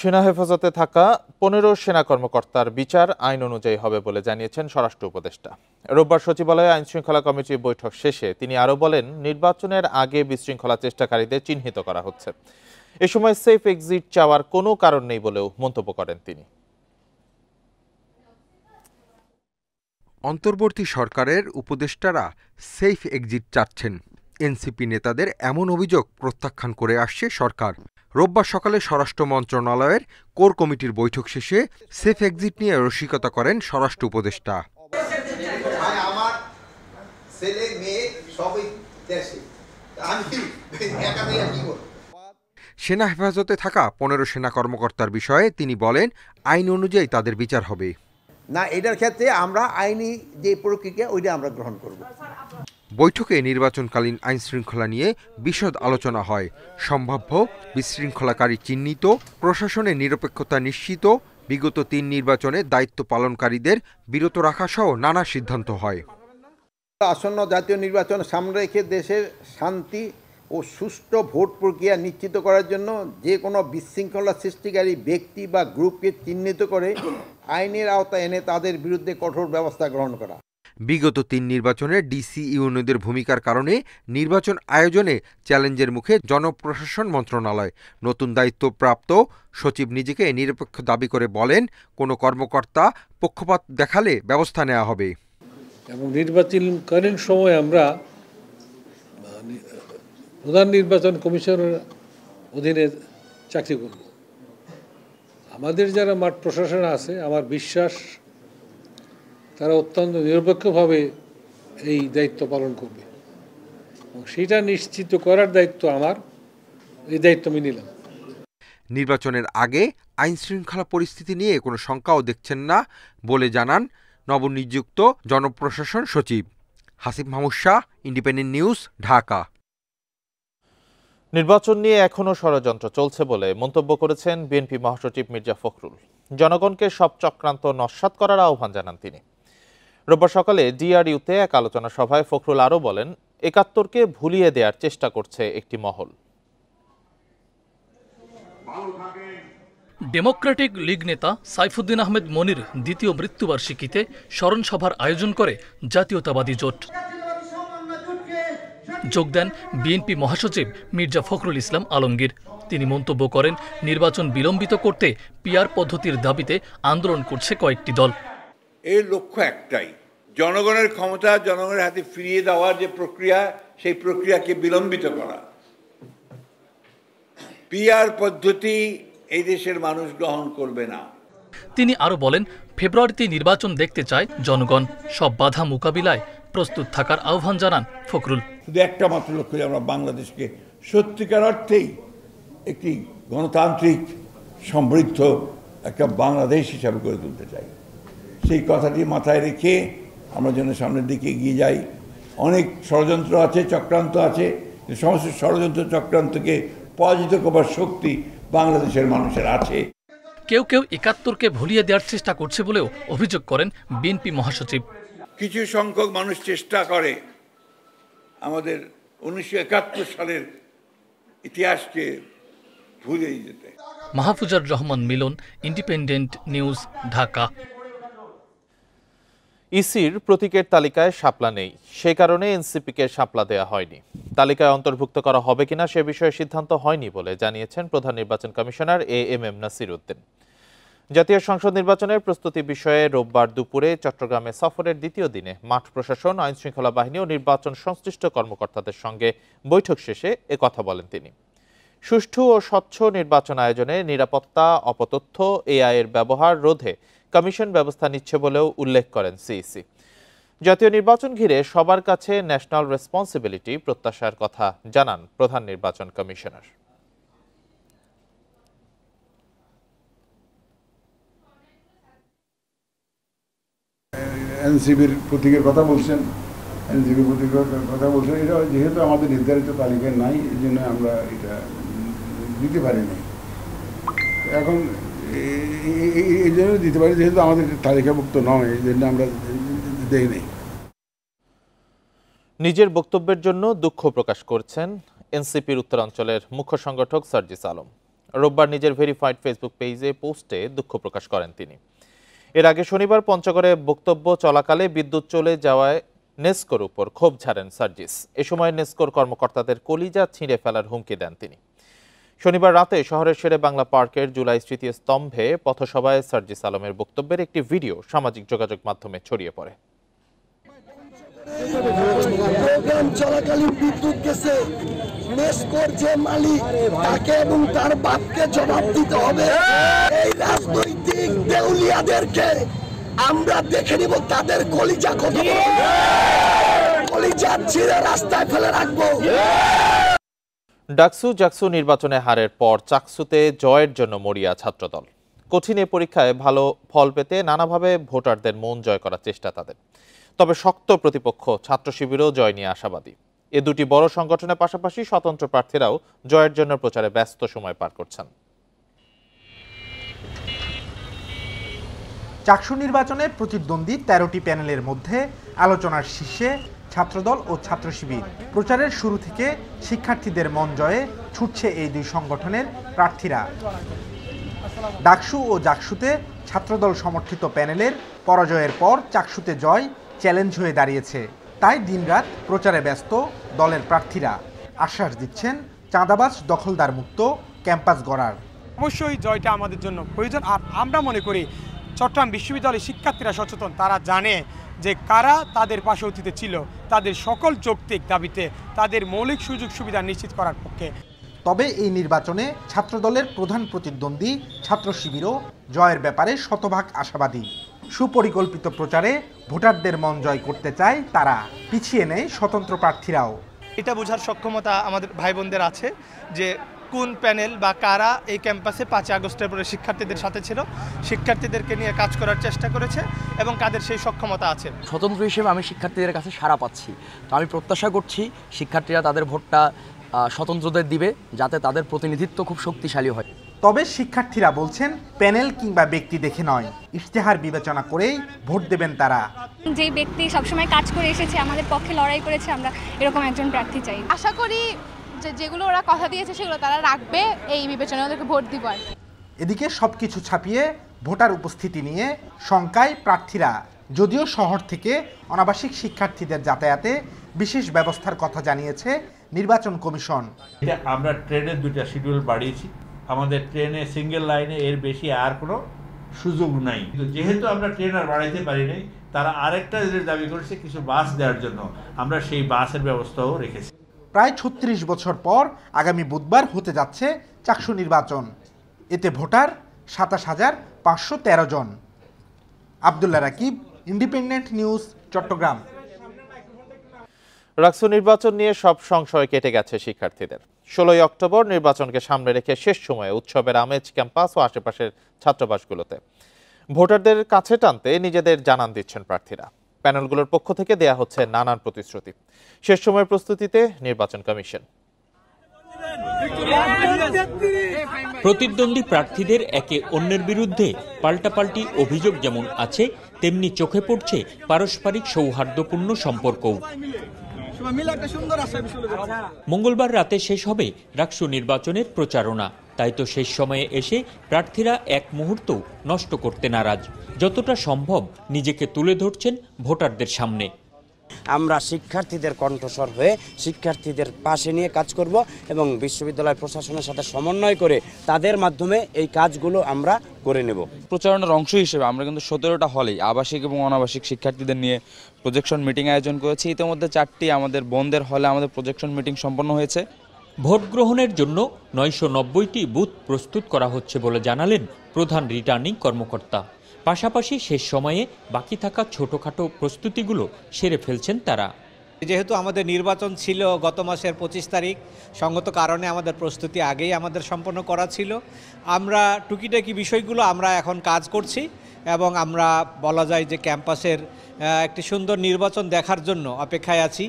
সেনা হেফাজতে থাকা ১৫ সেনা কর্মকর্তার বিচার আইন অনুযায়ী হবে বলে জানিয়েছেন স্বরাষ্ট্র উপদেষ্টা। রোববার সচিবালয়ে আইনশৃঙ্খলা কমিটির বৈঠক শেষে তিনি আরও বলেন, নির্বাচনের আগে বিশৃঙ্খলা চেষ্টাকারীদের চিহ্নিত করা হচ্ছে। এ সময় সেফ এক্সিট চাওয়ার কোনো কারণ নেই বলেও মন্তব্য করেন তিনি। অন্তর্বর্তী সরকারের উপদেষ্টারা সেফ এক্সিট চাচ্ছেন। এনসিপি নেতাদের এমন অভিযোগ প্রত্যাখ্যান করে আসছে সরকার। রোববার সকালে স্বরাষ্ট্র মন্ত্রণালয়ের কোর কমিটির বৈঠক শেষে সেফ এক্সিট নিয়ে রসিকতা করেন স্বরাষ্ট্র উপদেষ্টা। সেনা হেফাজতে থাকা ১৫ সেনা কর্মকর্তার বিষয়ে তিনি বলেন, আইন অনুযায়ী তাদের বিচার হবে। না, এটার ক্ষেত্রে আমরা আইনি যে প্রক্রিয়া ওইটা আমরা গ্রহণ করব। বৈঠকে নির্বাচনকালীন আইনশৃঙ্খলা নিয়ে বিশদ আলোচনা হয়। সম্ভাব্য বিশৃঙ্খলাকারী চিহ্নিত, প্রশাসনের নিরপেক্ষতা নিশ্চিত, বিগত ৩ নির্বাচনে দায়িত্ব পালনকারীদের বিরত রাখা সহ নানা সিদ্ধান্ত হয়। আসন্ন জাতীয় নির্বাচন সামনে রেখে দেশের শান্তি ও সুষ্ঠু ভোট প্রক্রিয়া নিশ্চিত করার জন্য যে কোনো বিশৃঙ্খলা সৃষ্টিকারী ব্যক্তি বা গ্রুপকে চিহ্নিত করে আইনের আওতায় এনে তাদের বিরুদ্ধে কঠোর ব্যবস্থা গ্রহণ করা। বিগত ৩ নির্বাচনে ডিসি ইউনিয়নদের ভূমিকার কারণে নির্বাচন আয়োজনে চ্যালেঞ্জের মুখে জনপ্রশাসন মন্ত্রণালয়। নতুন দায়িত্বপ্রাপ্ত সচিব নিজেকে নিরপেক্ষ দাবি করে বলেন, কোনো কর্মকর্তা পক্ষপাত দেখালে ব্যবস্থা নেওয়া হবে। এবং নির্বাচনকালীন সময় আমরা প্রধান নির্বাচন কমিশনের অধীনে চাকরি করব। আমাদের যারা মাঠ প্রশাসন আছে, আমার বিশ্বাস তারা অত্যন্ত নিরপেক্ষভাবে এই দায়িত্ব পালন করবে এবং সেটা নিশ্চিত করার দায়িত্ব আমার। এই দায়িত্ব আমি নিলাম। নির্বাচনের আগে আইনশৃঙ্খলা পরিস্থিতি নিয়ে কোনো শঙ্কাও দেখছেন না বলে জানান নবনিযুক্ত জনপ্রশাসন সচিব। Hasib Mahmud Shah, independent news, Dhaka. নির্বাচন নিয়ে এখনও ষড়যন্ত্র চলছে বলে মন্তব্য করেছেন বিএনপি মহাসচিব মির্জা ফখরুল। জনগণকে সব চক্রান্ত নস্যাৎ করার আহ্বান জানান তিনি। রোববার সকালে ডিআরইউতে এক আলোচনা সভায় ফখরুল আরও বলেন, ৭১কে ভুলিয়ে দেওয়ার চেষ্টা করছে একটি মহল। ডেমোক্রেটিক লীগ নেতা সাইফুদ্দিন আহমেদ মনির দ্বিতীয় মৃত্যুবার্ষিকীতে স্মরণ সভার আয়োজন করে জাতীয়তাবাদী জোট। যোগ দেন বিএনপি মহাসচিব মির্জা ফখরুল ইসলাম আলমগীর। তিনি মন্তব্য করেন, নির্বাচন বিলম্বিত করতে পিআর পদ্ধতির দাবিতে আন্দোলন করছে কয়েকটি দল। এর লক্ষ্য একটাই, জনগণের ক্ষমতা জনগণের হাতে ফিরিয়ে দেওয়ার যে প্রক্রিয়া, সেই প্রক্রিয়াকে বিলম্বিত করা। পিআর পদ্ধতি এই দেশের মানুষ গ্রহণ করবে না। তিনি আরো বলেন, ফেব্রুয়ারিতে নির্বাচন দেখতে চায় জনগণ। সব বাধা মোকাবিলায় প্রস্তুত থাকার আহ্বান জানান ফখরুল। শুধু একটা মাত্র লক্ষ্য, আমরা বাংলাদেশকে সত্যিকার অর্থেই একটি গণতান্ত্রিক সমৃদ্ধ একটা বাংলাদেশ হিসাবে গড়ে তুলতে চাই। সেই কথাটি মাথায় রেখে আমরা যেন সামনের দিকে এগিয়ে যাই। অনেক ষড়যন্ত্র আছে, চক্রান্ত আছে, সমস্ত ষড়যন্ত্র চক্রান্তকে পরাজিত করবার শক্তি বাংলাদেশের মানুষের আছে। কেউ কেউ ৭১কে ভুলিয়ে দেওয়ার চেষ্টা করছে বলেও অভিযোগ করেন বিএনপি মহাসচিব। কিছু সংখ্যক মানুষ চেষ্টা করে আমাদের ১৯৭১ সালের ইতিহাসকে ভুলে যেতে। মাহফুজার রহমান মিলন, ইন্ডিপেন্ডেন্ট নিউজ, ঢাকা। ইসির প্রতীকের তালিকায় শাপলা নেই, সে কারণে এনসিপিকে শাপলা দেয়া হয়নি। তালিকায় অন্তর্ভুক্ত করা হবে কিনা সে বিষয়ে সিদ্ধান্ত হয়নি বলে জানিয়েছেন প্রধান নির্বাচন কমিশনার এএমএম নাসির উদ্দিন। জাতীয় সংসদ নির্বাচনের প্রস্তুতি বিষয়ে রোববার দুপুরে চট্টগ্রামে সফরের দ্বিতীয় দিনে মাঠ প্রশাসন, আইনশৃঙ্খলা বাহিনী ও নির্বাচন সংশ্লিষ্ট কর্মকর্তাদের সঙ্গে বৈঠক শেষে একথা বলেন তিনি। সুষ্ঠু ও স্বচ্ছ নির্বাচন আয়োজনে নিরাপত্তা, অপতথ্য, এআই এর ব্যবহার রোধে কমিশন ব্যবস্থা নিচ্ছে বলেও উল্লেখ করেন সিইসি। জাতীয় নির্বাচন ঘিরে সবার কাছে ন্যাশনাল রেসপন্সিবিলিটি প্রত্যাশার কথা জানান প্রধান নির্বাচন কমিশনার। এনসিপির প্রতীকের কথা বলছেন, এনসিপির প্রতীকের কথা বলছেন, এটা যেহেতু আমাদের নির্ধারিত তালিকায় নাই, এই জন্য আমরা এটা দিতে পারি নাই। এখন এই জন্য দিতে পারি যেহেতু আমাদের তালিকাভুক্ত নয়, এই জন্য আমরা দেই নাই। নিজের বক্তব্যের জন্য দুঃখ প্রকাশ করছেন এনসিপির উত্তরাঞ্চলের মুখ্য সংগঠক সার্জিস আলম। রোববার নিজের ভেরিফাইড ফেসবুক পেজে পোস্টে দুঃখ প্রকাশ করেন তিনি। এর আগে শনিবার পঞ্চগড়ে বক্তব্য চলাকালে বিদ্যুৎ চলে যাওয়ায় নেসকোর উপর ক্ষোভ ঝাড়েন সার্জিস। এ সময় নেসকোর কর্মকর্তাদের কলিজা ছিঁড়ে ফেলার হুমকি দেন তিনি। শনিবার রাতে শহরের শেরে বাংলা পার্কের জুলাই স্মৃতি স্তম্ভে পথসভায় সার্জিস আলমের বক্তব্যের একটি ভিডিও সামাজিক যোগাযোগ মাধ্যমে ছড়িয়ে পড়ে। প্রোগ্রাম চলাকালীন বিদ্যুৎ গেছে, নেসকোর যে মালিক তাকে এবং তার বাপকে জবাব দিতে হবে। এই রাজনৈতিক দেউলিয়াদেরকে আমরা দেখে নিব তাদের কলিজা কত বড়, কলিজা ছিঁড়ে রাস্তায় ফেলে রাখবো। ডাকসু জাকসু নির্বাচনে হারের পর চাকসুতে জয়ের জন্য মরিয়া ছাত্রদল। কঠিন এ পরীক্ষায় ভালো ফল পেতে নানাভাবে ভোটারদের মন জয় করার চেষ্টা তাদের। তবে শক্ত প্রতিপক্ষ ছাত্র শিবিরও জয় নিয়ে আশাবাদী। এ দুটি বড় সংগঠনের পাশাপাশি স্বতন্ত্র প্রার্থীরাও জয়ের জন্য প্রচারে ব্যস্ত সময় পার করছেন। চাকসু নির্বাচনে প্রতিদ্বন্দ্বী ১৩টি প্যানেলের মধ্যে আলোচনার শীর্ষে ছাত্রদল ও ছাত্র শিবির। প্রচারের শুরু থেকে শিক্ষার্থীদের মন জয়ে ছুটছে এই দুই সংগঠনের প্রার্থীরা। ডাকসু ও জাকসুতে ছাত্রদল সমর্থিত প্যানেলের পরাজয়ের পর চাকসুতে জয় চ্যালেঞ্জ হয়ে দাঁড়িয়েছে। তাই দিনরাত প্রচারে ব্যস্ত দলের প্রার্থীরা। আশ্বাস দিচ্ছেন চাঁদাবাজ দখলদার মুক্ত ক্যাম্পাস গড়ার। অবশ্যই জয়টা আমাদের জন্য প্রয়োজন। আর আমরা মনে করি চট্টগ্রাম বিশ্ববিদ্যালয়ের শিক্ষার্থীরা সচেতন, তারা জানে যে কারা তাদের পাশে অতীতে ছিল, তাদের সকল যৌক্তিক দাবিতে তাদের মৌলিক সুযোগ সুবিধা নিশ্চিত করার পক্ষে। তবে এই নির্বাচনে ছাত্রদলের প্রধান প্রতিদ্বন্দ্বী ছাত্র শিবিরও জয়ের ব্যাপারে শতভাগ আশাবাদী। সুপরিকল্পিত প্রচারে ভোটারদের মন জয় করতে চায় তারা, পিছিয়ে নেয় স্বতন্ত্র প্রার্থীরাও। এটা বোঝার সক্ষমতা আমাদের ভাই বোনদের আছে যে কোন প্যানেল বা কারা এই ক্যাম্পাসে ৫ আগস্টের পরে শিক্ষার্থীদের সাথে ছিল, শিক্ষার্থীদেরকে নিয়ে কাজ করার চেষ্টা করেছে এবং কাদের সেই সক্ষমতা আছে। স্বতন্ত্র হিসেবে আমি শিক্ষার্থীদের কাছে সাড়া পাচ্ছি। তো আমি প্রত্যাশা করছি শিক্ষার্থীরা তাদের ভোটটা স্বতন্ত্রদের দিবে, যাতে তাদের প্রতিনিধিত্ব খুব শক্তিশালী হয়। তবে শিক্ষার্থীরা বলছেন প্যানেল কিংবা ব্যক্তি দেখে নয়, ইশতেহার বিবেচনা করেই ভোট দেবেন তারা। যে ব্যক্তি সবসময় কাজ করে এসেছে, আমাদের পক্ষে লড়াই করেছে, আমরা এরকম একজন প্রার্থী চাই। আশা করি যেগুলো ওরা কথা দিয়েছে সেগুলো তারা রাখবে, এই বিবেচনায় ওদেরকে ভোট দিব। এদিকে সবকিছু ছাপিয়ে ভোটার উপস্থিতি নিয়ে শঙ্কায় প্রার্থীরা। যদিও শহর থেকে অনাবাসিক শিক্ষার্থীদের যাতায়াতে বিশেষ ব্যবস্থার কথা জানিয়েছে নির্বাচন কমিশন। আমরা ট্রেনের 2টা শিডিউল বাড়িয়েছি। আমাদের ট্রেনে সিঙ্গেল লাইনে এর বেশি আর কোনো সুযোগ নাই। যেহেতু আমরা ট্রেন আর বাড়াইতে পারি নাই, তারা আরেকটা দাবি করেছে কিছু বাস দেওয়ার জন্য। আমরা সেই বাসের ব্যবস্থাও রেখেছি। প্রায় ৩৬ বছর পর আগামী বুধবার হতে যাচ্ছে চাকসু নির্বাচন। এতে ভোটার ২৭,৫১৩ জন। Abdullah Rakib, Independent News, Chattogram. ডাকসু নির্বাচন নিয়ে সব সংশয় কেটে গেছে শিক্ষার্থীদের। ১৬ই অক্টোবর নির্বাচনকে সামনে রেখে শেষ সময়ে উৎসবের আমেজ ক্যাম্পাস ও আশেপাশের ছাত্রাবাসগুলোতে। ভোটারদের কাছে টানতে নিজেদের জানান দিচ্ছেন প্রার্থীরা। প্যানেলগুলোর পক্ষ থেকে দেয়া হচ্ছে নানান প্রতিশ্রুতি। শেষ সময়ের প্রস্তুতিতে নির্বাচন কমিশন। প্রতিদ্বন্দ্বী প্রার্থীদের একে অন্যের বিরুদ্ধে পাল্টাপাল্টি অভিযোগ যেমন আছে, তেমনি চোখে পড়ছে পারস্পরিক সৌহার্দ্যপূর্ণ সম্পর্কও। মঙ্গলবার রাতে শেষ হবে ডাকসু নির্বাচনের প্রচারণা। তাই তো শেষ সময়ে এসে প্রার্থীরা এক মুহূর্ত নষ্ট করতে নারাজ। যতটা সম্ভব নিজেকে তুলে ধরছেন ভোটারদের সামনে। আমরা শিক্ষার্থীদের কণ্ঠস্বর হয়ে শিক্ষার্থীদের পাশে নিয়ে কাজ করব এবং বিশ্ববিদ্যালয় প্রশাসনের সাথে সমন্বয় করে তাদের মাধ্যমে এই কাজগুলো আমরা করে নেব। প্রচারণার অংশ হিসেবে আমরা কিন্তু 17টা হলেই আবাসিক এবং অনাবাসিক শিক্ষার্থীদের নিয়ে প্রজেকশন মিটিং আয়োজন করেছি। ইতিমধ্যে 4টি আমাদের বোনদের হলে আমাদের প্রজেকশন মিটিং সম্পন্ন হয়েছে। ভোট গ্রহণের জন্য 990টি বুথ প্রস্তুত করা হচ্ছে বলে জানালেন প্রধান রিটার্নিং কর্মকর্তা। পাশাপাশি শেষ সময়ে বাকি থাকা ছোটখাটো প্রস্তুতিগুলো সেরে ফেলছেন তারা। যেহেতু আমাদের নির্বাচন ছিল গত মাসের 25 তারিখ, সঙ্গত কারণে আমাদের প্রস্তুতি আগেই আমাদের সম্পন্ন করা ছিল। আমরা টুকিটাকি বিষয়গুলো আমরা এখন কাজ করছি এবং আমরা বলা যায় যে ক্যাম্পাসের একটি সুন্দর নির্বাচন দেখার জন্য অপেক্ষায় আছি।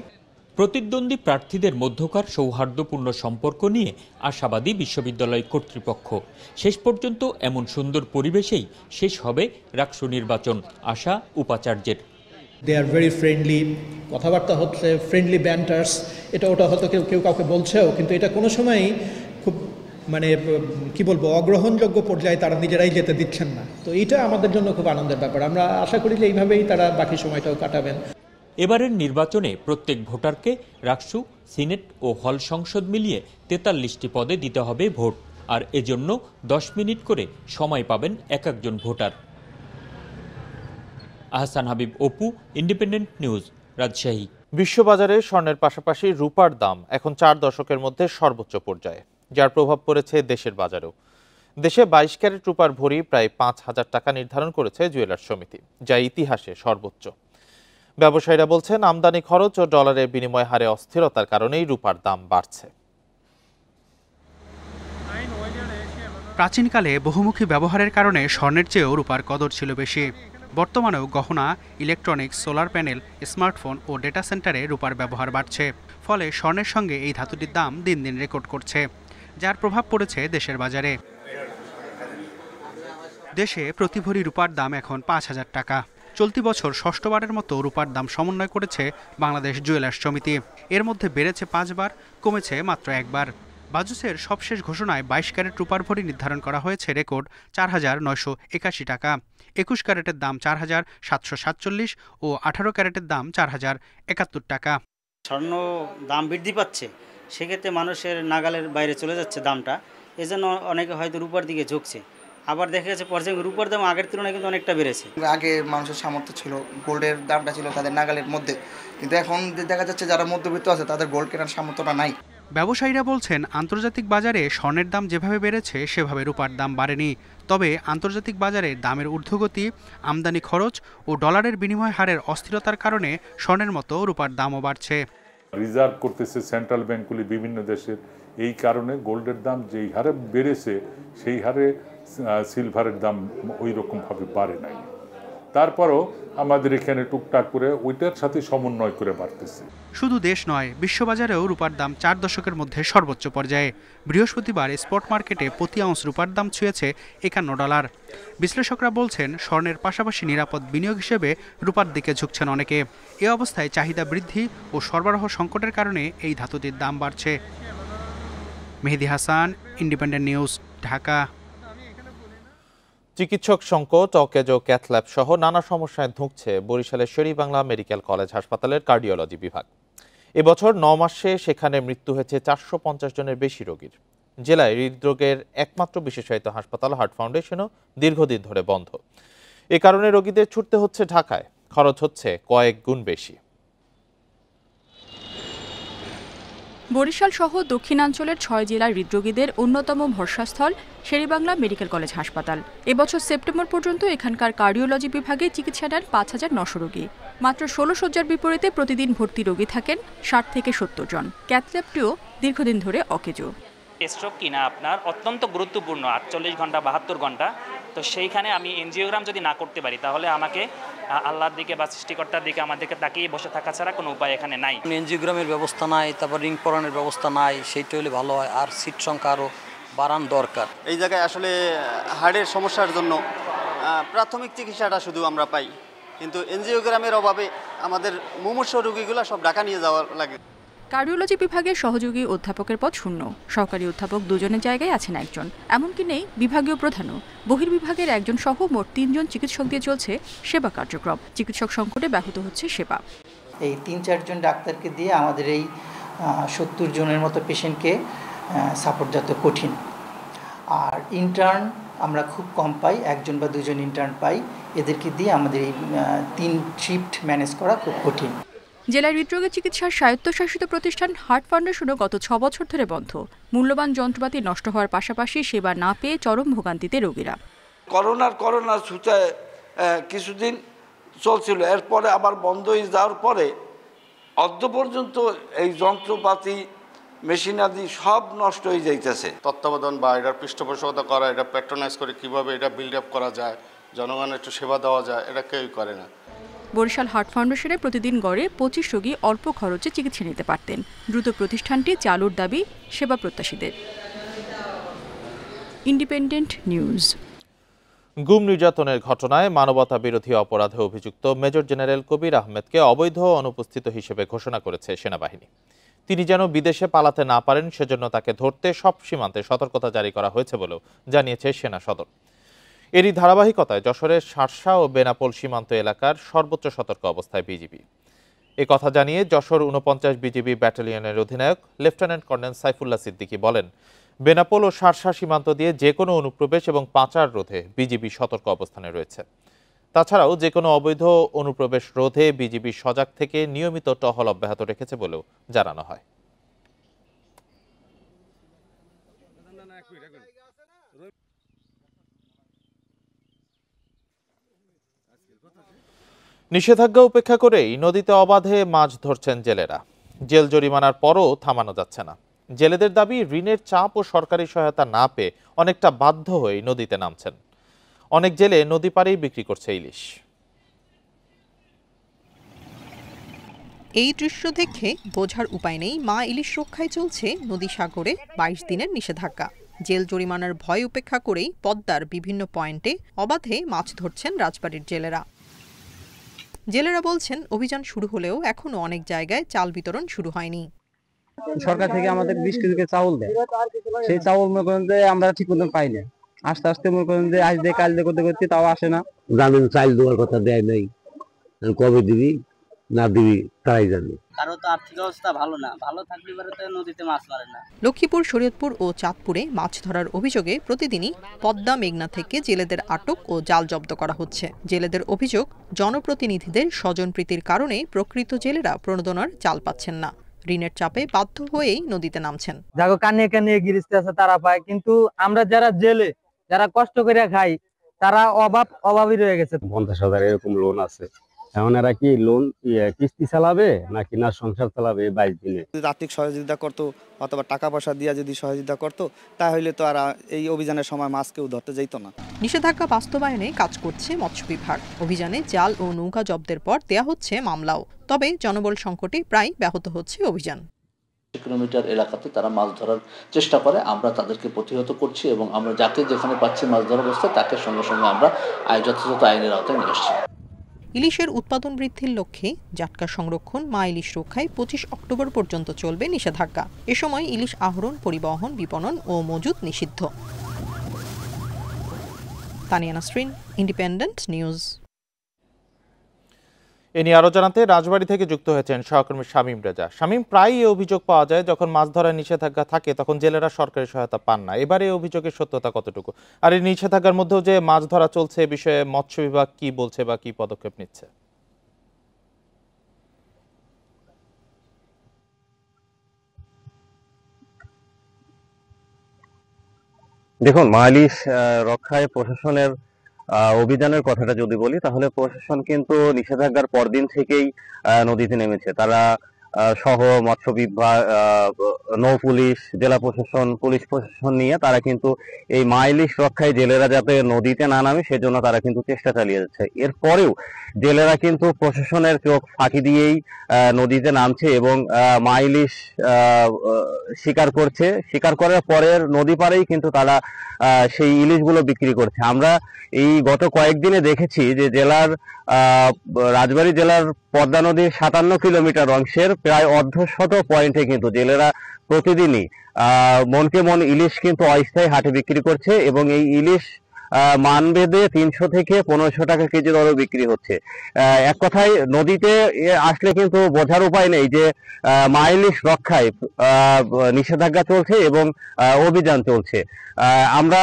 প্রতিদ্বন্দ্বী প্রার্থীদের মধ্যকার সৌহার্দ্যপূর্ণ সম্পর্ক নিয়ে আশাবাদী বিশ্ববিদ্যালয় কর্তৃপক্ষ। শেষ পর্যন্ত এমন সুন্দর পরিবেশেই শেষ হবে ডাকসু নির্বাচন, আশা উপাচার্যের। দে আর ভেরি ফ্রেন্ডলি, কথাবার্তা হচ্ছে, ফ্রেন্ডলি ব্যান্টার্স, এটা ওটা হয়তো কেউ কাউকে বলছেও, কিন্তু এটা কোনো সময়ই খুব মানে কি বলবো অগ্রহণযোগ্য পর্যায়ে তারা নিজেরাই যেতে দিচ্ছেন না। তো এইটা আমাদের জন্য খুব আনন্দের ব্যাপার। আমরা আশা করি যে এইভাবেই তারা বাকি সময়টাও কাটাবেন। এবারের নির্বাচনে প্রত্যেক ভোটারকে রাকসু, সিনেট ও হল সংসদ মিলিয়ে ৪৩টি পদে দিতে হবে ভোট, আর এজন্য 10 মিনিট করে সময় পাবেন এক একজন voter. Ahsan Habib, Apu, Independent News, Rajshahi. বিশ্ববাজারে স্বর্ণের পাশাপাশি রূপার দাম এখন 4 দশকের মধ্যে সর্বোচ্চ পর্যায়ে, যার প্রভাব পড়েছে দেশের বাজারেও। দেশে 22 ক্যারেট রূপার ভরি প্রায় 5,000 টাকা নির্ধারণ করেছে জুয়েলার্স সমিতি, যা ইতিহাসে সর্বোচ্চ। ব্যবসায়ীরা বলছেন, আমদানি খরচ ও ডলারের বিনিময় হারে অস্থিরতার কারণেই রূপার দাম বাড়ছে। প্রাচীনকালে বহুমুখী ব্যবহারের কারণে স্বর্ণের চেয়েও রূপার কদর ছিল বেশি। বর্তমানেও গহনা, ইলেকট্রনিক্স, সোলার প্যানেল, স্মার্টফোন ও ডেটা সেন্টারে রূপার ব্যবহার বাড়ছে। ফলে স্বর্ণের সঙ্গে এই ধাতুটির দাম দিন দিন রেকর্ড করছে, যার প্রভাব পড়েছে দেশের বাজারে। দেশে প্রতি ভরি রূপার দাম এখন 5,000 টাকা। চলতি বছর ষষ্ঠবারের মতো রূপার দাম সমন্বয় করেছে বাংলাদেশ জুয়েলার্স সমিতি। এর মধ্যে বেড়েছে 5 বার, কমেছে মাত্র 1 বার। বাজুসের সবশেষ ঘোষণায় 22 ক্যারেট রূপার ভরি নির্ধারণ করা হয়েছে রেকর্ড 4,981 টাকা। 21 ক্যারেটের দাম 4,747 ও 18 ক্যারেটের দাম 4,071 টাকা। স্বর্ণ দাম বৃদ্ধি পাচ্ছে, সেক্ষেত্রে মানুষের নাগালের বাইরে চলে যাচ্ছে দামটা, এজন্য অনেকে হয়তো রূপার দিকে ঝুঁকছে। আবার দেখা যাচ্ছে পর্যায়ে রূপার দাম আগের তুলনায় কিন্তু অনেকটা বেড়েছে। আগে মানুষের সামর্থ্য ছিল, গোল্ডের দামটা ছিল তাদের নাগালের মধ্যে, কিন্তু এখন দেখা যাচ্ছে যারা মধ্যবিত্ত আছে তাদের গোল্ড কেনার সামর্থ্যটা নাই। ব্যবসায়ীরা বলছেন, আন্তর্জাতিক বাজারে স্বর্ণের দাম যেভাবে বেড়েছে সেভাবে রূপার দাম বাড়েনি। তবে আন্তর্জাতিক বাজারে দামের ঊর্ধ্বগতি, আমদানি খরচ ও ডলারের বিনিময় হারের অস্থিরতার কারণে স্বর্ণের মতো রূপার দামও বাড়ছে। রিজার্ভ করতেছে সেন্ট্রাল ব্যাংকগুলি বিভিন্ন দেশের, এই কারণে গোল্ডের দাম যেই হারে বেড়েছে সেই হারে সিলভারের দাম ওই রকমভাবে বাড়ে নাই। তারপরও আমাদের এখানে টুকটাক করে ওইটার সাথে সমন্বয় করে বাড়তেছে। শুধু দেশ নয়, বিশ্ববাজারেও রূপার দাম 4 দশকের মধ্যে সর্বোচ্চ পর্যায়ে। বৃহস্পতিবার স্পট মার্কেটে প্রতি আউন্স রূপার দাম ছুঁয়েছে $51। বিশ্লেষকরা বলছেন, স্বর্ণের পাশাপাশি নিরাপদ বিনিয়োগ হিসেবে রূপার দিকে ঝুঁকছেন অনেকে। এ অবস্থায় চাহিদা বৃদ্ধি ও সরবরাহ সংকটের কারণে এই ধাতুটির দাম বাড়ছে। Mehedi Hasan, independent news, Dhaka. চিকিৎসক সংকট, অকেজ ও ক্যাথল্যাব সহ নানা সমস্যায় ধুঁকছে বরিশালের শের-ই-বাংলা মেডিকেল কলেজ হাসপাতালের কার্ডিওলজি বিভাগ। এবছর 9 মাসে সেখানে মৃত্যু হয়েছে 450 জনের বেশি রোগীর। জেলায় হৃদরোগের একমাত্র বিশেষায়িত হাসপাতাল হার্ট ফাউন্ডেশনও দীর্ঘদিন ধরে বন্ধ। এ কারণে রোগীদের ছুটতে হচ্ছে ঢাকায়, খরচ হচ্ছে কয়েক গুণ বেশি। বরিশাল সহ দক্ষিণাঞ্চলের 6 জেলার হৃদরোগীদের অন্যতম ভরসাস্থল শের-ই-বাংলা মেডিকেল কলেজ হাসপাতাল। এবছর সেপ্টেম্বর পর্যন্ত এখানকার কার্ডিওলজি বিভাগে চিকিৎসা নেন 5,900 রোগী। মাত্র 16 শয্যার বিপরীতে প্রতিদিন ভর্তি রোগী থাকেন 60 থেকে 70 জন। ক্যাথল্যাবটিও দীর্ঘদিন ধরে অকেজো। স্ট্রোক কিনা আপনার অত্যন্ত গুরুত্বপূর্ণ, 48 ঘন্টা 72 ঘন্টা। তো সেইখানে আমি এনজিওগ্রাম যদি না করতে পারি তাহলে আমাকে আল্লাহর দিকে বা সৃষ্টিকর্তার দিকে আমাদেরকে তাকিয়ে বসে থাকা ছাড়া কোনো উপায় এখানে নাই। এনজিওগ্রামের ব্যবস্থা নাই, তারপর রিং পরানোর ব্যবস্থা নাই, সেইটা হলে ভালো হয়। আর সিট সংখ্যা আরও বাড়ানো দরকার। এই জায়গায় আসলে হার্টের সমস্যার জন্য প্রাথমিক চিকিৎসাটা শুধু আমরা পাই, কিন্তু এনজিওগ্রামের অভাবে আমাদের মুমূর্ষু রোগীগুলো সব ঢাকা নিয়ে যাওয়া লাগে। কার্ডিওলজি বিভাগের সহযোগী অধ্যাপকের পদ শূন্য। সহকারী অধ্যাপক 2 জনের জায়গায় আছেন 1 জন। এমনকি নেই বিভাগীয় প্রধানও। বহির্বিভাগের 1 জন সহ মোট 3 জন চিকিৎসক দিয়ে চলছে সেবা কার্যক্রম। চিকিৎসক সংকটে ব্যাহত হচ্ছে সেবা। এই 3-4 জন ডাক্তারকে দিয়ে আমাদের এই 70 জনের মতো পেশেন্টকে সাপোর্ট যাতে কঠিন। আর ইন্টার্ন আমরা খুব কম পাই, 1 জন বা 2 জন ইন্টার্ন পাই। এদেরকে দিয়ে আমাদের এই 3 শিফট ম্যানেজ করা খুব কঠিন। জেলার হৃদরোগের চিকিৎসার স্বায়ত্তশাসিত প্রতিষ্ঠান হার্ট ফাউন্ডেশনও গত 6 বছর ধরে বন্ধ। মূল্যবান যন্ত্রপাতি নষ্ট হওয়ার পাশাপাশি সেবা না পেয়ে চরম ভোগান্তিতে রোগীরা। করোনার ছুটায় কিছুদিন চলছিল, এরপরে আবার বন্ধ হয়ে যাওয়ার পরে অদ্য পর্যন্ত এই যন্ত্রপাতি মেশিনাদি সব নষ্ট হয়ে যাইতেছে। তত্ত্বাবধান বা এটার পৃষ্ঠপোষকতা করা, এটা প্যাট্রোনাইজ করে কীভাবে এটা বিল্ড আপ করা যায়, জনগণের একটু সেবা দেওয়া যায়, এটা কেউই করে না। বরিশাল হার্ট ফাউন্ডেশনে প্রতিদিন গড়ে 25 রোগী অল্প খরচে চিকিৎসা নিতে পারতেন। দ্রুত প্রতিষ্ঠানটি চালুর দাবি সেবা প্রত্যাশীদের। Independent news. গুম নির্যাতনের ঘটনায় মানবতা বিরোধী অপরাধে অভিযুক্ত মেজর জেনারেল কবির আহমেদকে অবৈধ অনুপস্থিত হিসেবে ঘোষণা করেছে সেনাবাহিনী। তিনি যেন বিদেশে পালাতে না পারেন সেজন্য তাকে ধরতে সব সীমান্তে সতর্কতা জারি করা হয়েছে বলেও জানিয়েছে সেনা সদর। এরই ধারাবাহিকতায় যশোরের শার্শা ও বেনাপোল সীমান্ত এলাকার সর্বোচ্চ সতর্ক অবস্থায় বিজিবি। এ কথা জানিয়ে যশোর ৪৯ বিজিবি ব্যাটালিয়নের অধিনায়ক লেফটেন্যান্ট কর্নেল সাইফুল্লাহ সিদ্দিকী বলেন, বেনাপোল ও শার্শা সীমান্ত দিয়ে যে কোনো অনুপ্রবেশ এবং পাচার রোধে বিজিবি সতর্ক অবস্থানে রয়েছে। তাছাড়াও যে কোনো অবৈধ অনুপ্রবেশ রোধে বিজিবি সজাগ থেকে নিয়মিত টহল অব্যাহত রেখেছে বলেও জানানো হয়। নিষেধাজ্ঞা উপেক্ষা করেই নদীতে অবাধে মাছ ধরছেন জেলেরা। জেল জরিমানার পরও থামানো যাচ্ছে না। জেলেদের দাবি, ঋণের চাপ ও সরকারি সহায়তা না পেয়ে অনেকটা বাধ্য হয়ে নদীতে নামছেন। অনেক জেলে নদী পাড়েই বিক্রি করছে ইলিশ। এই দৃশ্য দেখে বোঝার উপায় নেই মা ইলিশ রক্ষায় চলছে নদী সাগরে ২২ দিনের নিষেধাজ্ঞা। জেল জরিমানার ভয় উপেক্ষা করেই পদ্মার বিভিন্ন পয়েন্টে অবাধে মাছ ধরছেন রাজবাড়ীর জেলেরা। জেলেরা বলছেন, অভিযান শুরু হলেও এখনো অনেক জায়গায় চাল বিতরণ শুরু হয়নি। সরকার থেকে আমাদের 20 কেজি চাউল দেয়, সেই চাউল মনে করেন যে আমরা ঠিক মতন পাই না। আস্তে আস্তে মনে করেন যে আজ দিয়ে কাল দিয়ে করতে করতে তাও আসে না। গ্রামীণ চাল দেওয়ার কথা দেয় নাই, কবে দিবি না দিবি তারাই জানে। কারো তো আর্থিক অবস্থা ভালো না, ভালো থাকলে তো নদীতে মাছ মারে না। লক্ষ্মীপুর, শরীয়তপুর ও চাঁদপুরে মাছ ধরার অভিযোগে প্রতিদিনই পদ্মা, মেঘনা থেকে জেলেদের আটক ও জাল জব্দ করা হচ্ছে। জেলেদের অভিযোগ, জনপ্রতিনিধিদের স্বজনপ্রীতির কারণে প্রকৃত জেলেরা প্রণোদনার চাল পাচ্ছেন না। ঋণের চাপে বাধ্য হয়েই নদীতে নামছেন। যাগো কানিয়ে কানিয়ে গিরিস্তে আছে তারা পায়, কিন্তু আমরা যারা জেলে, যারা কষ্ট করে খাই, তারা অভাবী রয়ে গেছে। 50,000 এরকম লোন আছে। এখন এরা কি লোন কিস্তি চালাবে নাকি না সংসার চালাবে 22 দিনে? যদি আর্থিক সহযোগিতা করতো অথবা টাকা পয়সা দিয়ে যদি সহযোগিতা করতো, তাহলে তো আর এই অভিযানের সময় মাছ কেউ ধরতে যেত না। নিষেধাজ্ঞা বাস্তবায়নে কাজ করছে মৎস্য বিভাগ। অভিযানে জাল ও নৌকা জব্দের পর দেয়া হচ্ছে মামলাও। তবে জনবল সংকটে প্রায় ব্যাহত হচ্ছে অভিযান। কিলোমিটার এলাকাতে তারা মাছ ধরার চেষ্টা করে, আমরা তাদেরকে প্রতিহত করছি এবং আমরা যাকে যেখানে পাচ্ছি মাছ ধরার অবস্থায় তাকে সঙ্গে সঙ্গে আমরা যথাযথ আইনের আওতায় নিয়ে আসছি। ইলিশের উৎপাদন বৃদ্ধির লক্ষ্যে জাটকা সংরক্ষণ, মা ইলিশ রক্ষায় 25 অক্টোবর পর্যন্ত চলবে নিষেধাজ্ঞা। এ সময় ইলিশ আহরণ, পরিবহন, বিপণন ও মজুত নিষিদ্ধ। Tania Nasrin, Independent News. এ নিয়ে আরো জানাতে রাজবাড়ী থেকে যুক্ত হয়েছেন সহকর্মী শামীম রেজা। শামীম, প্রায়ই এই অভিযোগ পাওয়া যায়, যখন মাছ ধরার নিষেধাজ্ঞা থাকে তখন জেলেরা সরকারি সহায়তা পান না। এবারে এই অভিযোগের সত্যতা কতটুকু? আর এই নিষেধাজ্ঞার মধ্যেও যে মাছ ধরা চলছে, এ বিষয়ে মৎস্য বিভাগ কি বলছে বা কি পদক্ষেপ নিচ্ছে? দেখুন, মা ইলিশ রক্ষায় প্রশাসনের অভিযানের কথাটা যদি বলি, তাহলে প্রশাসন কিন্তু নিষেধাজ্ঞার পরদিন থেকেই নদীতে নেমেছে। তারা সহ মৎস্য বিভাগ, নৌ পুলিশ, জেলা প্রশাসন, পুলিশ প্রশাসন নিয়ে তারা কিন্তু এই মা ইলিশ রক্ষায় জেলেরা যাতে নদীতে না নামে সেজন্য তারা কিন্তু চেষ্টা চালিয়ে যাচ্ছে। এরপরেও জেলেরা কিন্তু প্রশাসনের চোখ ফাঁকি দিয়েই নদীতে নামছে এবং মা ইলিশ শিকার করছে। শিকার করার পরের নদী পাড়েই কিন্তু তারা সেই ইলিশগুলো বিক্রি করছে। আমরা এই গত কয়েকদিনে দেখেছি যে রাজবাড়ী জেলার পদ্মা নদীর 57 কিলোমিটার অংশের প্রায় 1/2 পয়েন্টে কিন্তু জেলেরা প্রতিদিনই মনকে মন ইলিশ কিন্তু অস্থায়ী হাটে বিক্রি করছে এবং এই ইলিশ মানভেদে 300 থেকে 1500 টাকা কেজি দরে বিক্রি হচ্ছে। এক কথায় নদীতে আসলে কিন্তু বোঝার উপায় নেই যে মা ইলিশ রক্ষায় নিষেধাজ্ঞা চলছে এবং অভিযান চলছে। আমরা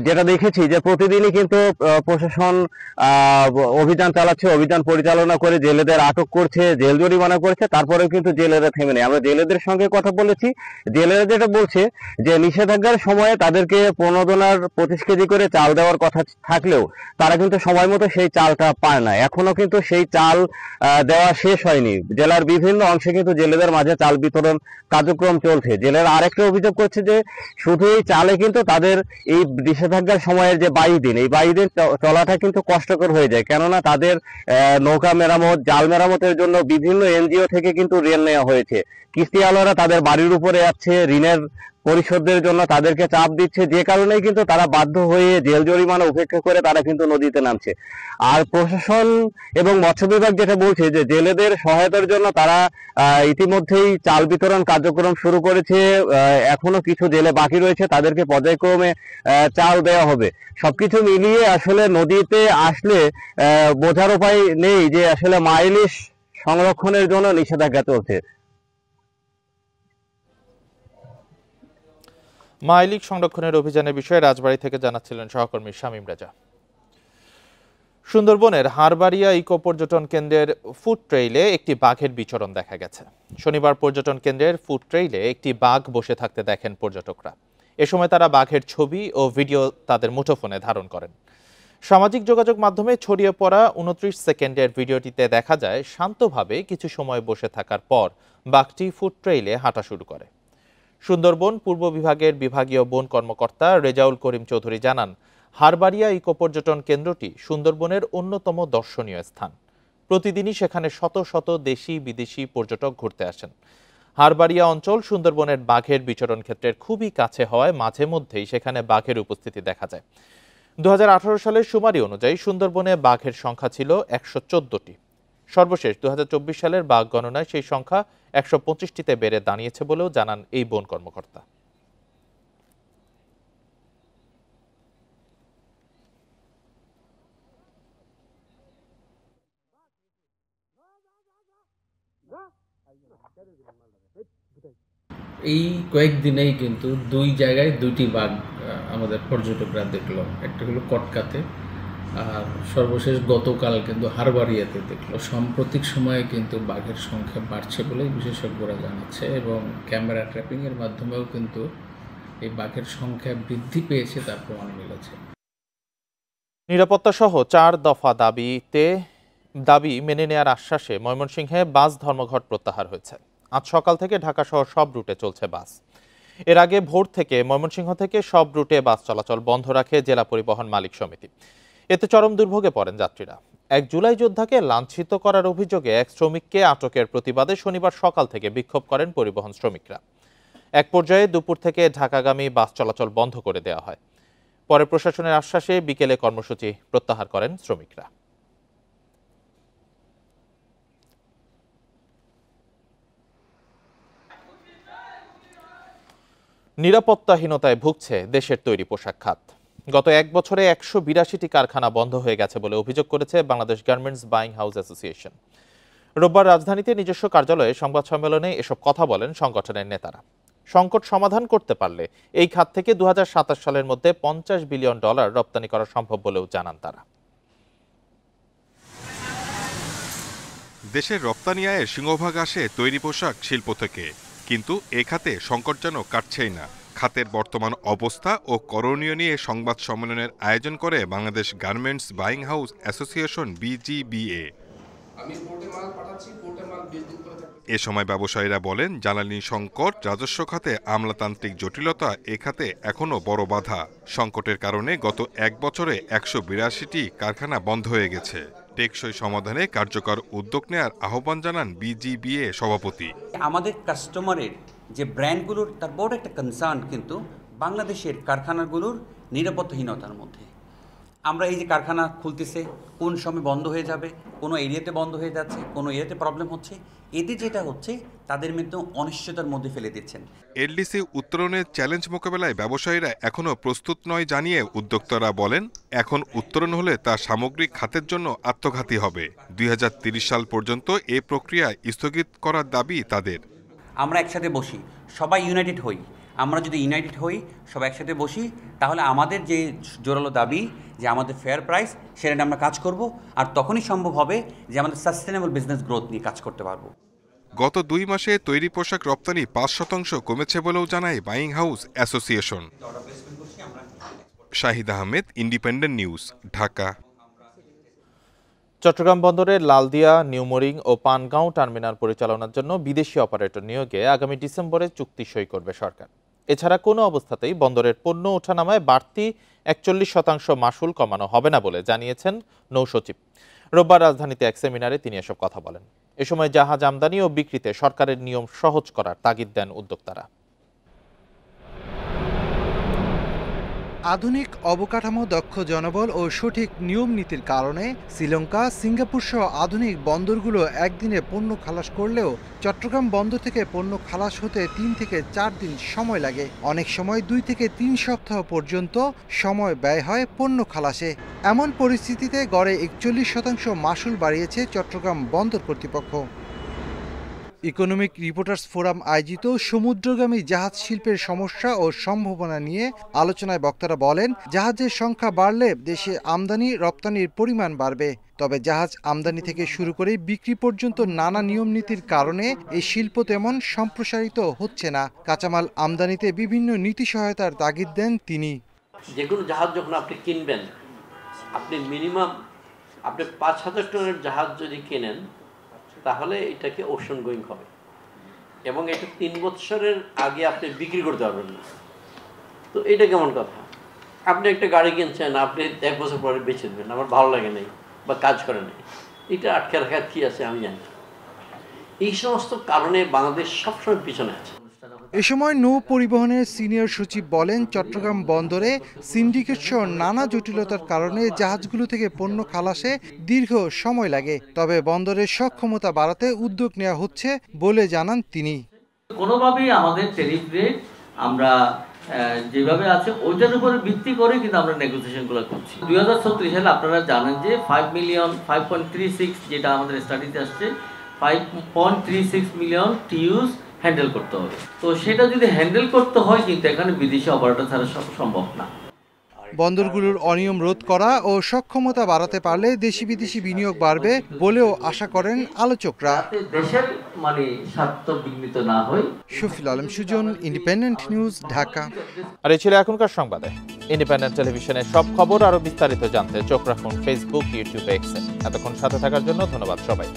যেটা দেখেছি যে প্রতিদিনই কিন্তু প্রশাসন অভিযান চালাচ্ছে, অভিযান পরিচালনা করে জেলেদের আটক করছে, জেল জরিমানা করছে, তারপরেও কিন্তু জেলেরা থেমে নেই। আমরা জেলেদের সঙ্গে কথা বলেছি, জেলেরা যেটা বলছে যে নিষেধাজ্ঞার সময়ে তাদেরকে প্রণোদনার 25 কেজি করে চাল দেওয়ার কথা থাকলেও তারা কিন্তু সময় মতো সেই চালটা পায় না। এখনো কিন্তু সেই চাল দেওয়া শেষ হয়নি। জেলার বিভিন্ন অংশে কিন্তু জেলেদের মাঝে চাল বিতরণ কার্যক্রম চলছে। জেলেরা আরেকটা অভিযোগ করছে যে শুধু এই চালে কিন্তু তাদের এই নিষেধাজ্ঞার সময়ের যে 22 দিন, এই 22 দিন চলাটা কিন্তু কষ্টকর হয়ে যায়, কেননা তাদের নৌকা মেরামত, জাল মেরামতের জন্য বিভিন্ন এনজিও থেকে কিন্তু ঋণ নেওয়া হয়েছে। কিস্তিওয়ালারা তাদের বাড়ির উপরে যাচ্ছে, ঋণের পরিশোধের জন্য তাদেরকে চাপ দিচ্ছে, যে কারণেই কিন্তু তারা বাধ্য হয়ে জেল জরিমানা উপেক্ষা করে তারা কিন্তু নদীতে নামছে। আর প্রশাসন এবং মৎস্য বিভাগ যেটা বলছে যে জেলেদের সহায়তার জন্য তারা ইতিমধ্যেই চাল বিতরণ কার্যক্রম শুরু করেছে। এখনো কিছু জেলে বাকি রয়েছে, তাদেরকে পর্যায়ক্রমে চাল দেওয়া হবে। সবকিছু মিলিয়ে আসলে নদীতে আসলে বোঝার উপায় নেই যে আসলে মা ইলিশ সংরক্ষণের জন্য নিষেধাজ্ঞা চলছে। মা ইলিশ সংরক্ষণের অভিযানের বিষয়ে রাজবাড়ী থেকে জানাচ্ছিলেন সহকর্মী শামীম রাজা। সুন্দরবনের হারবাড়িয়া ইকো পর্যটন কেন্দ্রের ফুড ট্রেইলে একটি বাঘের বিচরণ দেখা গেছে। শনিবার পর্যটন কেন্দ্রের ফুড ট্রেইলে একটি বাঘ বসে থাকতে দেখেন পর্যটকরা। এ সময় তারা বাঘের ছবি ও ভিডিও তাদের মুঠোফোনে ধারণ করেন। সামাজিক যোগাযোগ মাধ্যমে ছড়িয়ে পড়া 29 সেকেন্ডের ভিডিওটিতে দেখা যায় শান্তভাবে কিছু সময় বসে থাকার পর বাঘটি ফুড ট্রেইলে হাঁটা শুরু করে। সুন্দরবন পূর্ব বিভাগের বিভাগীয় বন কর্মকর্তা রেজাউল করিম চৌধুরী জানান, হারবাড়িয়া ইকো পর্যটন কেন্দ্রটি সুন্দরবনের অন্যতম দর্শনীয় স্থান। প্রতিদিনই সেখানে শত শত দেশি বিদেশি পর্যটক ঘুরতে আসেন। হারবাড়িয়া অঞ্চল সুন্দরবনের বাঘের বিচরণ ক্ষেত্রের খুবই কাছে হওয়ায় মাঝে মধ্যেই সেখানে বাঘের উপস্থিতি দেখা যায়। 2018 সালের শুমারি অনুযায়ী সুন্দরবনে বাঘের সংখ্যা ছিল 114টি। সর্বশেষ 2024 সালের বাঘ গণনায় সেই সংখ্যা 125টিতে বেড়ে দাঁড়িয়েছে বলেও জানান এই বন কর্মকর্তা। এই কয়েকদিনেই কিন্তু দুই জায়গায় দুইটি বাঘ আমাদের পর্যটকরা দেখলো। একটা হলো কটকাতে, আর সর্বশেষ গতকাল কিন্তু হারবাড়িয়াতে দেখলো। সাম্প্রতিক সময়ে কিন্তু বাঘের সংখ্যা বাড়ছে বলেই বিশেষজ্ঞরা জানাচ্ছে, এবং ক্যামেরা ট্র্যাপিংয়ের মাধ্যমেও কিন্তু এই বাঘের সংখ্যা বৃদ্ধি পেয়েছে তার প্রমাণ মিলেছে। নিরাপত্তা সহ 4 দফা দাবি মেনে নেওয়ার আশ্বাসে ময়মনসিংহে বাস ধর্মঘট প্রত্যাহার হয়েছে। আজ সকাল থেকে ঢাকা সহ সব রুটে চলছে বাস। এর আগে ভোর থেকে ময়মনসিংহ থেকে সব রুটে বাস চলাচল বন্ধ রাখে জেলা পরিবহন মালিক সমিতি। এতে চরম দুর্ভোগে পড়েন যাত্রীরা। 1 জুলাই যোদ্ধাকে লাঞ্ছিত করার অভিযোগে এক শ্রমিককে আটকের প্রতিবাদে শনিবার সকাল থেকে বিক্ষোভ করেন পরিবহন শ্রমিকরা। এক পর্যায়ে দুপুর থেকে ঢাকাগামী বাস চলাচল বন্ধ করে দেওয়া হয়। পরে প্রশাসনের আশ্বাসে বিকেলে কর্মসূচি প্রত্যাহার করেন শ্রমিকরা। নিরাপত্তাহীনতায় ভুগছে দেশের তৈরি পোশাক খাত। গত 1 বছরে 182টি কারখানা বন্ধ হয়ে গেছে বলে অভিযোগ করেছে Bangladesh garments buying house association. রোববার রাজধানীতে নিজস্ব কার্যালয়ে সংবাদ সম্মেলনে এসব কথা বলেন সংগঠনের নেতারা। সংকট সমাধান করতে পারলে এই খাত থেকে 2027 সালের মধ্যে $50 বিলিয়ন রপ্তানি করা সম্ভব বলেও জানান তারা। দেশের রপ্তানি আয়ের সিংহভাগ আসে তৈরি পোশাক শিল্প থেকে, কিন্তু এ খাতে সংকট যেন কাটছেই না। খাতের বর্তমান অবস্থা ও করণীয় নিয়ে সংবাদ সম্মেলনের আয়োজন করে Bangladesh garments buying house association BGBA। এ সময় ব্যবসায়ীরা বলেন, জ্বালানি সংকট, রাজস্ব খাতে আমলাতান্ত্রিক জটিলতা এ খাতে এখনও বড় বাধা। সংকটের কারণে গত 1 বছরে 182টি কারখানা বন্ধ হয়ে গেছে। টেকসই সমাধানে কার্যকর উদ্যোগ নেওয়ার আহ্বান জানান BGBA সভাপতি। আমাদের কাস্টমারের যে ব্র্যান্ডগুলোর তার বড় একটা কনসার্ন কিন্তু বাংলাদেশের কারখানাগুলোর নিরাপত্তাহীনতার মধ্যে। আমরা এই যে কারখানা খুলতেছে, কোন সময় বন্ধ হয়ে যাবে, কোনো এরিয়াতে বন্ধ হয়ে যাচ্ছে, কোনো এরিয়াতে প্রবলেম হচ্ছে, এতে যেটা হচ্ছে তাদের মধ্যে অনিশ্চয়তার মধ্যে ফেলে দিচ্ছেন। এলডিসি উত্তরণের চ্যালেঞ্জ মোকাবেলায় ব্যবসায়ীরা এখনও প্রস্তুত নয় জানিয়ে উদ্যোক্তারা বলেন, এখন উত্তরণ হলে তা সামগ্রিক খাতের জন্য আত্মঘাতী হবে। 2030 সাল পর্যন্ত এ প্রক্রিয়া স্থগিত করার দাবি তাদের। আমরা একসাথে বসি, সবাই ইউনাইটেড হই। আমরা যদি ইউনাইটেড হই, সবাই একসাথে বসি, তাহলে আমাদের যে জোরালো দাবি যে আমাদের ফেয়ার প্রাইস, সেটা আমরা কাজ করব। আর তখনই সম্ভব হবে যে আমাদের সাস্টেনেবল বিজনেস গ্রোথ নিয়ে কাজ করতে পারবো। গত 2 মাসে তৈরি পোশাক রপ্তানি 5% কমেছে বলেও জানায় buying house association. Shahid Ahmed, independent news, Dhaka. Chattogram বন্দরের লালদিয়া, নিউমরিং ও পানগাঁও টার্মিনাল পরিচালনার জন্য বিদেশি অপারেটর নিয়োগে আগামী ডিসেম্বরে চুক্তি সই করবে সরকার। এছাড়া কোনো অবস্থাতেই বন্দরের পণ্য ওঠানামায় বাড়তি 41% মাসুল কমানো হবে না বলে জানিয়েছেন নৌসচিব। রোববার রাজধানীতে এক সেমিনারে তিনি এসব কথা বলেন। এ সময় জাহাজ আমদানি ও বিক্রিতে সরকারের নিয়ম সহজ করার তাগিদ দেন উদ্যোক্তারা। আধুনিক অবকাঠামো, দক্ষ জনবল ও সঠিক নিয়ম নীতির কারণে শ্রীলঙ্কা, সিঙ্গাপুর সহ আধুনিক বন্দরগুলো একদিনে পণ্য খালাস করলেও চট্টগ্রাম বন্দর থেকে পণ্য খালাস হতে 3 থেকে 4 দিন সময় লাগে। অনেক সময় 2 থেকে 3 সপ্তাহ পর্যন্ত সময় ব্যয় হয় পণ্য খালাসে। এমন পরিস্থিতিতে গড়ে 41% মাশুল বাড়িয়েছে চট্টগ্রাম বন্দর কর্তৃপক্ষ। ইকোনমিক রিপোর্টার্স ফোরাম আয়োজিত সমুদ্রগামী জাহাজ শিল্পের সমস্যা ও সম্ভাবনা নিয়ে আলোচনায় বক্তারা বলেন, জাহাজের সংখ্যা বাড়লে দেশে আমদানি রপ্তানির পরিমাণ বাড়বে। তবে জাহাজ আমদানি থেকে শুরু করে বিক্রি পর্যন্ত নানা নিয়ম নীতির কারণে এই শিল্প তেমন সম্প্রসারিত হচ্ছে না। কাঁচামাল আমদানিতে বিভিন্ন নীতি সহায়তার তাগিদ দেন তিনি। যে কোনো জাহাজ যখন আপনি কিনবেন, আপনি মিনিমাম আপনি 5,000 টনের জাহাজ যদি কেনেন তাহলে এটাকে ওশন গোয়িং হবে এবং এটা 3 বছরের আগে আপনি বিক্রি করতে পারবেন না। তো এটা কেমন কথা? আপনি একটা গাড়ি কিনছেন, আপনি 1 বছর পরে বেচে দেবেন, আমার ভালো লাগে নাই বা কাজ করে নাই, এটা আটকে রাখার কি আছে আমি জানি। এই সমস্ত কারণে বাংলাদেশ সবসময় পিছনে আছে। এ সময় নৌ পরিবহনের সিনিয়র সচিব বলেন, চট্টগ্রাম বন্দরে সিন্ডিকেট সহ নানা জটিলতার কারণে জাহাজগুলো থেকে পণ্য খালাসে দীর্ঘ সময় লাগে। তবে বন্দরের সক্ষমতা বাড়াতে উদ্যোগ নেওয়া হচ্ছে বলে জানান তিনি। কোনোভাবেই আমাদের ট্যারিফ রেট আমরা যেভাবে আছে ওইটার উপরে ভিত্তি করে কিন্তু আমরা নেগোসিয়েশনগুলো করছি। 2036 সালে আপনারা জানেন যে 5.36 যেটা আমাদের স্টাডিতে আসছে, 5.36 মিলিয়ন টিউজ হ্যান্ডেল করতে হবে। তো সেটা যদি হ্যান্ডেল করতে হয় কিন্তু এখানে বিদেশি অপারেটর ছাড়া সম্ভব না। বন্দরগুলোর অনিয়ম রোধ করা ও সক্ষমতা বাড়াতে পারলে দেশি বিদেশি বিনিয়োগ বাড়বে বলেও আশা করেন আলোচকরা। দেশের স্বার্থ বিঘ্নিত না হয়। Shafil Alam Sujan, Independent news, Dhaka. আর এই ছিল এখনকার সংবাদে। ইন্ডিপেন্ডেন্ট টেলিভিশনের সব খবর আরো বিস্তারিত জানতে চোখ রাখুন ফেসবুক, ইউটিউব, এক্সে। এতক্ষণ সাথে থাকার জন্য ধন্যবাদ সবাই।